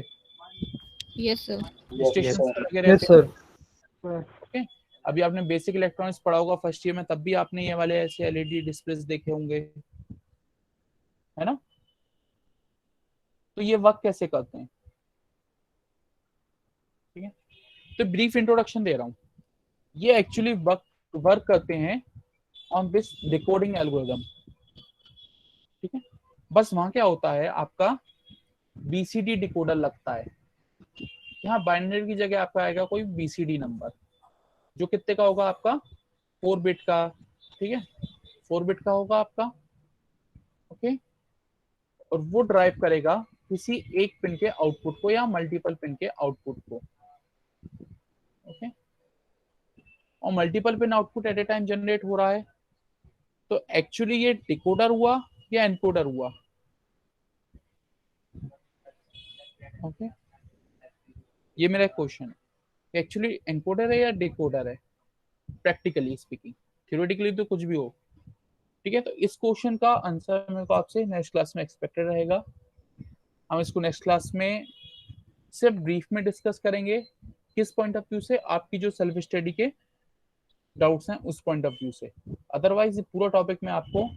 यस सर। स्टेशन पर लगे यस रहते हैं। सर। ओके, अभी आपने बेसिक इलेक्ट्रॉनिक्स पढ़ा होगा फर्स्ट ईयर में, तब भी आपने ये वाले ऐसे एलईडी डिस्प्लेस देखे होंगे, है ना। तो ये वर्क कैसे करते हैं, ठीक है, तो ब्रीफ इंट्रोडक्शन दे रहा हूँ। ये एक्चुअली वर्क करते हैं ऑन दिस डिकोडिंग एल्गोरिथम। ठीक है, बस वहां क्या होता है, आपका बीसीडी डिकोडर लगता है, यहाँ बाइनरी की जगह आपका आएगा कोई बीसीडी नंबर, जो कितने का होगा आपका, 4 बिट का। ठीक है, 4 बिट का होगा आपका। ओके, और वो ड्राइव करेगा किसी एक पिन के आउटपुट को या मल्टीपल पिन के आउटपुट को। ओके, और multiple pin output at a time generate हो रहा है, तो एक्चुअली ये डिकोडर हुआ या एनकोडर हुआ। ओके, ये मेरा क्वेश्चन है, एक्चुअली एनकोडर है या डिकोडर है, प्रैक्टिकली स्पीकिंग। थ्योरेटिकली तो कुछ भी हो। ठीक है, तो इस क्वेश्चन का आंसर मेरे को आपसे नेक्स्ट क्लास में एक्सपेक्टेड रहेगा। हम इसको नेक्स्ट क्लास में सिर्फ ब्रीफ में डिस्कस करेंगे, किस पॉइंट ऑफ व्यू से, आपकी जो सेल्फ स्टडी के डाउट्स हैं उस पॉइंट ऑफ व्यू से। अदरवाइज पूरा टॉपिक मैं आपको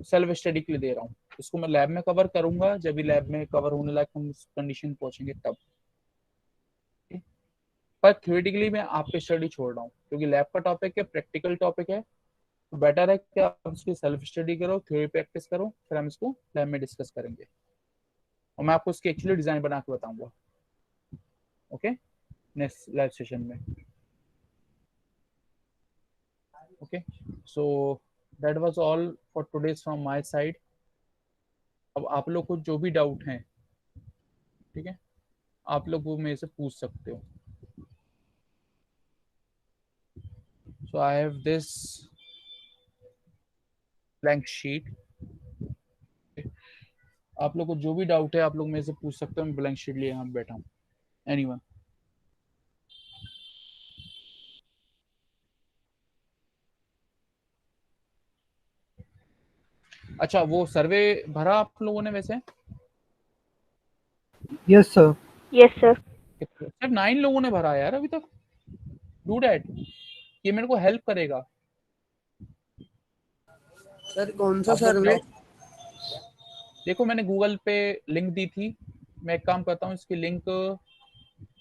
सेल्फ स्टडी के लिए दे रहा हूँ, इसको मैं लैब में कवर करूंगा, जब भी लैब में कवर होने लायक हम उस कंडीशन पहुंचेंगे तब। पर थ्योरेटिकली मैं आपकी स्टडी छोड़ रहा हूँ, क्योंकि लैब का टॉपिक है, प्रैक्टिकल टॉपिक है, तो बेटर है कि आप इसकी सेल्फ स्टडी करो, थ्योरी प्रैक्टिस करो, फिर हम इसको लैब में डिस्कस करेंगे, और मैं आपको इसकी एक्चुअली डिजाइन बना के बताऊंगा। ओके, नेक्स्ट लाइव सेशन में। Okay, so that was all for today's from my side. अब आप लोग को जो भी डाउट है, ठीक है, आप लोग वो मेरे से पूछ सकते हो। So I have this blank sheet, आप लोग को जो भी डाउट है आप लोग मेरे से पूछ सकते हो, मैं ब्लैंक शीट लिए यहाँ बैठा हूँ। एनीवन? अच्छा, वो सर्वे भरा आप लोगों ने वैसे? Yes, sir. Yes, sir. सिर्फ 9 लोगों ने भरा है यार अभी तक। डू डैट, ये मेरे को हेल्प करेगा। सर कौन सा आप लोग सर्वे? देखो, मैंने गूगल पे लिंक दी थी। मैं एक काम करता हूँ, इसकी लिंक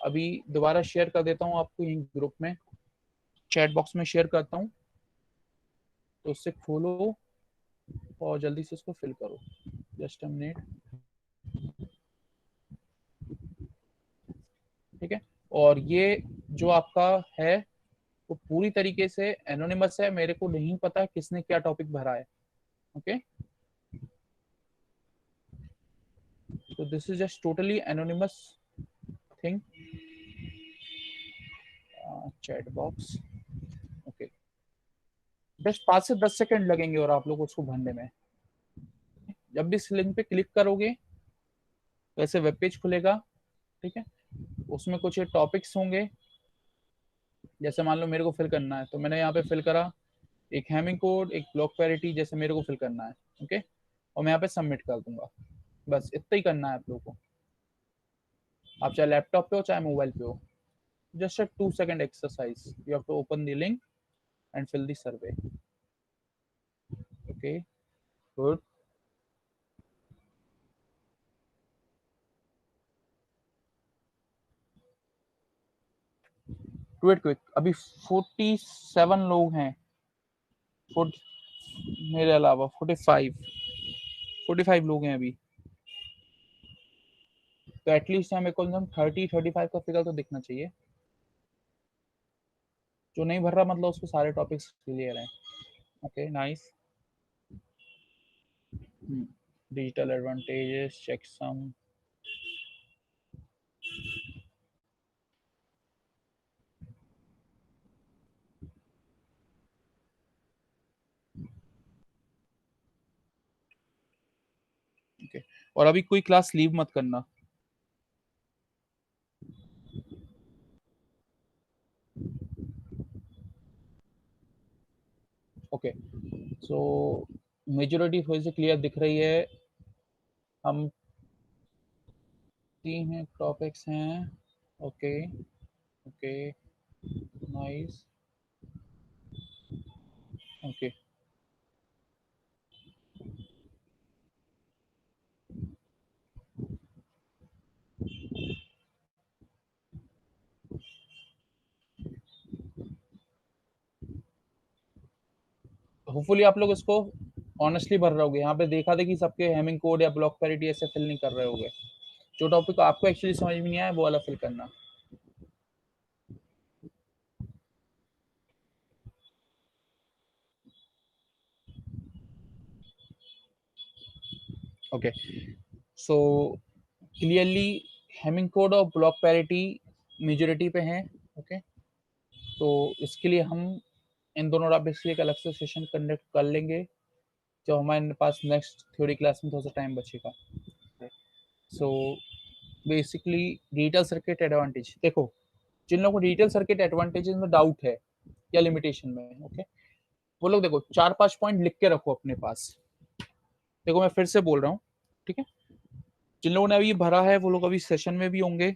अभी दोबारा शेयर कर देता हूँ आपको यहीं ग्रुप में, चैट बॉक्स में शेयर करता हूँ, तो उससे खोलो और जल्दी से इसको फिल करो। Just a minute. ठीक है, और ये जो आपका है वो पूरी तरीके से एनोनिमस है, मेरे को नहीं पता किसने क्या टॉपिक भरा है। Okay, so this is just totally anonymous thing. Chat box. Okay, बस 5 से 10 सेकंड लगेंगे और आप लोग उसको भरने में। जब भी इस लिंक पे क्लिक करोगे वैसे वेब पेज खुलेगा। ठीक है, उसमें कुछ टॉपिक्स होंगे, जैसे मान लो मेरे को फिल करना है तो मैंने यहाँ पे फिल करा, एक हैमिंग कोड, एक ब्लॉक पैरिटी, जैसे मेरे को फिल करना है। ओके, और मैं यहाँ पे सबमिट कर दूंगा। बस इतना ही करना है आप लोगों को। आप चाहे लैपटॉप पे हो चाहे मोबाइल पे हो, just a 2 second exercise. You have to open the link and fill the survey. Okay, good. Do it quick. अभी 47 लोग हैं, 40, मेरे अलावा 45 लोग हैं अभी। तो एटलीस्ट हमें कम से कम 30-35 का फिगर तो दिखना चाहिए। जो नहीं भर रहा मतलब उसके सारे टॉपिक्स क्लियर हैं। Okay, nice. Digital advantages, checksum. Okay, और अभी कोई क्लास लीव मत करना। ओके, सो मेजोरिटी थोड़ी सी क्लियर दिख रही है। हम 3 टॉपिक्स हैं। Okay, okay, nice. Okay, hopefully आप लोग इसको ऑनेस्टली भर रहे होगे। यहाँ पे देखा था कि सबके हेमिंग कोड या ब्लॉक पैरिटी ऐसे फिल नहीं कर रहे होगे। जो टॉपिक आपको एक्चुअली समझ में नहीं आया वो वाला फिल करना। Okay, so clearly Hamming code और ब्लॉक पैरिटी मेजोरिटी पे हैं। ओके, तो इसके लिए हम इन दोनों टॉपिक्स के लिए एक अलग से सेशन कंडक्ट कर लेंगे जब हमारे पास नेक्स्ट थ्योरी क्लास में थोड़ा सा टाइम बचेगा। So basically digital circuit advantage देखो, जिन लोगों को डिजिटल सर्किट एडवांटेजेस में डाउट है या लिमिटेशन में है, ओके, वो लोग देखो 4-5 पॉइंट लिख के रखो अपने पास। देखो मैं फिर से बोल रहा हूँ, ठीक है, जिन लोगों ने अभी भरा है वो लोग अभी सेशन में भी होंगे,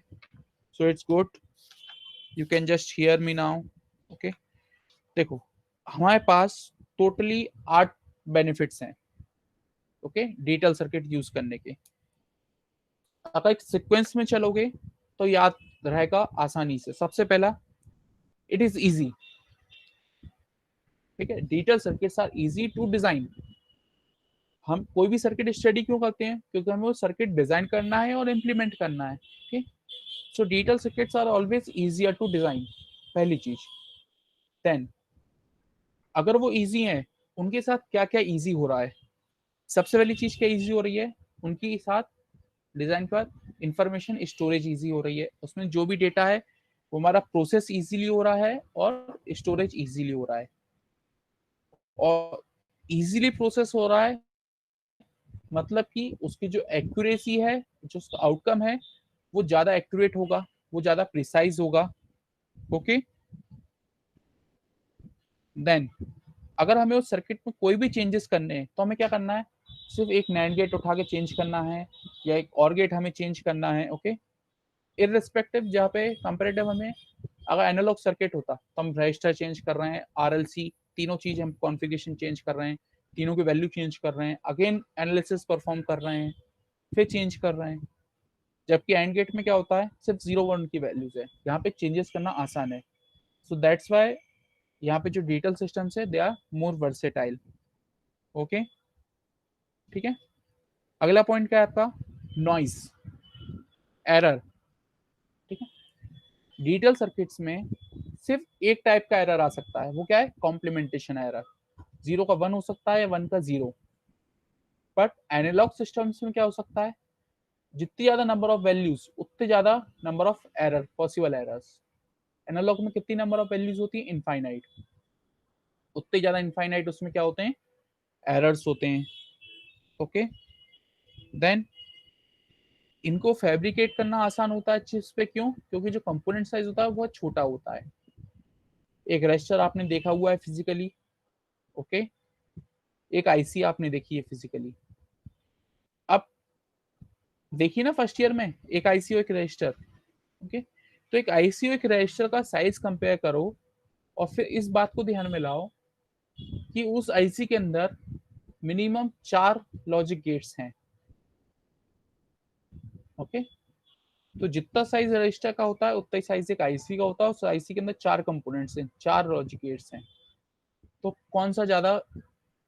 so it's good, you can just hear me now. Okay, देखो हमारे पास टोटली 8 बेनिफिट्स हैं। ओके, डिजिटल सर्किट यूज करने के अगर एक सीक्वेंस में चलोगे तो याद रहेगा आसानी से। सबसे पहला, इट इज इजी। ठीक है, digital circuits are easy to design. हम कोई भी सर्किट स्टडी क्यों करते हैं? क्योंकि हमें वो सर्किट डिजाइन करना है और इम्प्लीमेंट करना है। ठीक, so digital circuits are always easier to design, पहली चीज। देन अगर वो इजी हैं, उनके साथ क्या क्या इजी हो रहा है? सबसे पहली चीज क्या इजी हो रही है उनके साथ डिजाइन पर? इंफॉर्मेशन स्टोरेज इजी हो रही है। उसमें जो भी डेटा है वो हमारा प्रोसेस इजीली हो रहा है और स्टोरेज इजीली हो रहा है। और इजीली प्रोसेस हो रहा है मतलब कि उसकी जो एक्यूरेसी है, जो उसका आउटकम है, वो ज्यादा एक्यूरेट होगा, वो ज्यादा प्रिसाइज होगा। ओके, देन अगर हमें उस सर्किट में कोई भी चेंजेस करने हैं तो हमें क्या करना है? सिर्फ एक नैंड गेट उठा के चेंज करना है या एक और गेट हमें चेंज करना है, ओके, इररिस्पेक्टिव, जहाँ पे कंपेरेटिव हमें अगर एनालॉग सर्किट होता तो हम रजिस्टर चेंज कर रहे हैं, आरएलसी, तीनों चीज हम कॉन्फ़िगरेशन चेंज कर रहे हैं, तीनों की वैल्यू चेंज कर रहे हैं, अगेन एनालिसिस परफॉर्म कर रहे हैं, फिर चेंज कर रहे हैं। जबकि एंड गेट में क्या होता है, सिर्फ 0 1 की वैल्यूज है, यहाँ पे चेंजेस करना आसान है। सो दैट्स वाई यहाँ पे जो डिजिटल सिस्टम्स है they are more versatile. Okay, ठीक है। अगला पॉइंट क्या है आपका, नॉइस, एरर, ठीक है। डिजिटल सर्किट्स में सिर्फ एक टाइप का एरर आ सकता है, वो क्या है, कॉम्प्लीमेंटेशन एरर। 0 का 1 हो सकता है या 1 का 0। बट एनालॉग सिस्टम्स में क्या हो सकता है, जितनी ज्यादा नंबर ऑफ वैल्यूज उतने ज्यादा number of error, possible errors. Analogue में कितनी नंबर ऑफ वैल्यूज होती है, इनफाइनाइट, उतने ज्यादा इनफाइनाइट उसमें क्या होते हैं, एरर्स होते हैं। ओके, देन इनको फैब्रिकेट करना आसान होता है चिप्स पे, क्यों, क्योंकि जो कंपोनेंट साइज होता है वो बहुत छोटा होता है। एक रजिस्टर आपने देखा हुआ है फिजिकली, ओके, एक आईसी आपने देखी है फिजिकली। अब देखिए ना फर्स्ट ईयर में एक आईसी और एक रजिस्टर, ओके, तो एक आईसी और एक रजिस्टर का साइज कंपेयर करो और फिर इस बात को ध्यान में लाओ कि उस आईसी के अंदर मिनिमम 4 लॉजिक गेट्स हैं। ओके, तो जितना साइज रजिस्टर का होता है उतना ही साइज एक आईसी का होता है। उस आईसी के अंदर 4 कंपोनेंट्स हैं, 4 लॉजिक गेट्स हैं, तो कौन सा ज्यादा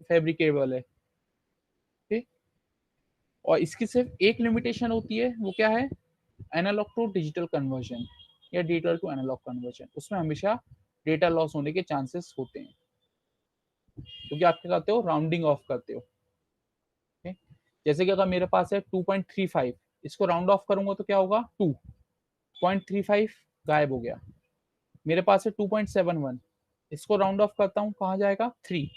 फैब्रिकेबल है, ठीक। और इसकी सिर्फ एक लिमिटेशन होती है, वो क्या है, एनालॉग टू डिजिटल कन्वर्जन या डिजिटल टू एनालॉग कन्वर्जन। उसमें हमेशा डेटा लॉस होने के चांसेस होते हैं, क्योंकि आप क्या करते हो, राउंडिंग ऑफ करते हो। okay? जैसे कि अगर मेरे पास है 2.35, इसको राउंड ऑफ करूंगा तो क्या होगा, 2.35 गायब हो गया। मेरे पास है 2.71, इसको राउंड ऑफ करता हूँ, कहाँ जाएगा, 3,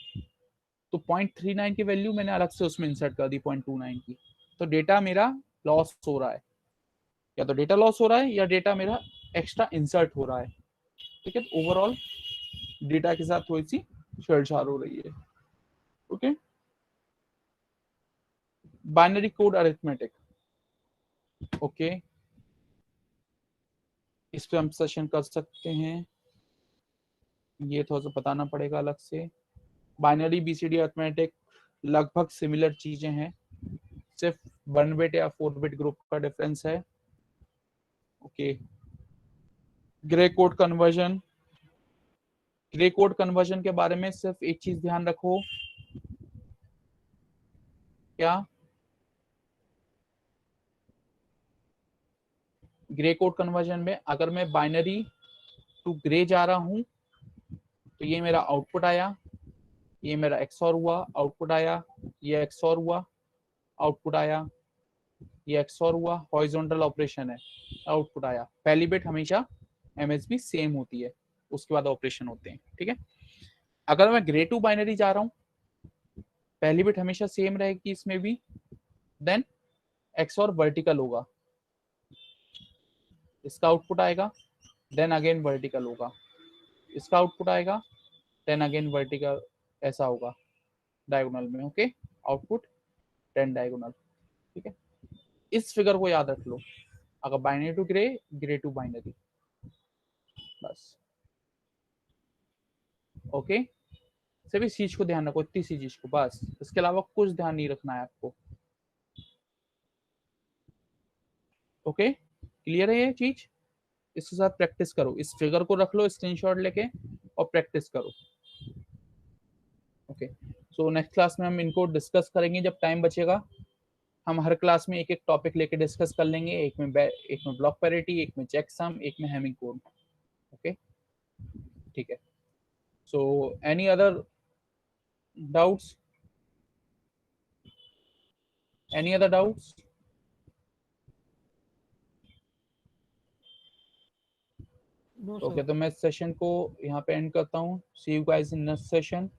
तो 0.39 की वैल्यू मैंने अलग से उसमें इंसर्ट कर दी 0.29 की, तो डेटा मेरा लॉस हो रहा है, या तो डेटा लॉस हो रहा है या डेटा मेरा एक्स्ट्रा इंसर्ट हो रहा है, ठीक है। ओवरऑल डेटा के साथ थोड़ी सी छेड़छाड़ हो रही है। Okay, binary code arithmetic, okay, इस पे हम सेशन कर सकते हैं, ये थोड़ा सा बताना पड़ेगा अलग से। बाइनरी बीसीडी अरिथमेटिक लगभग सिमिलर चीजें हैं, सिर्फ 1 बिट या 4 बिट ग्रुप का डिफरेंस है। Okay, grey code conversion, grey code conversion के बारे में सिर्फ एक चीज ध्यान रखो, क्या, ग्रे कोड कन्वर्जन में अगर मैं बाइनरी टू ग्रे जा रहा हूं तो ये मेरा आउटपुट आया, ये मेरा एक्सऑर हुआ, आउटपुट आया, ये एक्सऑर हुआ, आउटपुट आया, ये एक्सऑर हुआ, हॉरिजॉन्टल ऑपरेशन है, आउटपुट आया। पहली बिट हमेशा एमएसबी सेम होती है, उसके बाद ऑपरेशन होते हैं, ठीक है। अगर मैं ग्रे टू बाइनरी जा रहा हूँ, पहली बिट हमेशा सेम रहेगी इसमें भी, देन एक्सऑर वर्टिकल होगा, इसका आउटपुट आएगा, देन अगेन वर्टिकल होगा, इसका आउटपुट आएगा, देन अगेन वर्टिकल, ऐसा होगा डायगोनल में। ओके, आउटपुट देन डायगोनल, ठीक है। इस फिगर को याद रख लो, अगर binary to gray, gray to binary, बस। ओके, सभी चीज को ध्यान रखो, इतनी सी चीज को बस, इसके अलावा कुछ ध्यान नहीं रखना है आपको। ओके, क्लियर है ये चीज, इसके साथ प्रैक्टिस करो, इस फिगर को रख लो स्क्रीनशॉट लेके और प्रैक्टिस करो। ओके, सो नेक्स्ट क्लास में हम इनको डिस्कस करेंगे जब टाइम बचेगा। हम हर क्लास में एक एक टॉपिक लेके डिस्कस कर लेंगे, एक में ब्लॉक पैरिटी, एक में चेकसम, एक में हैमिंग कोड। ओके, ठीक है। So any other doubts, any other doubts? No okay, sir. तो मैं इस सेशन को यहाँ पे एंड करता हूँ। See you guys in next session.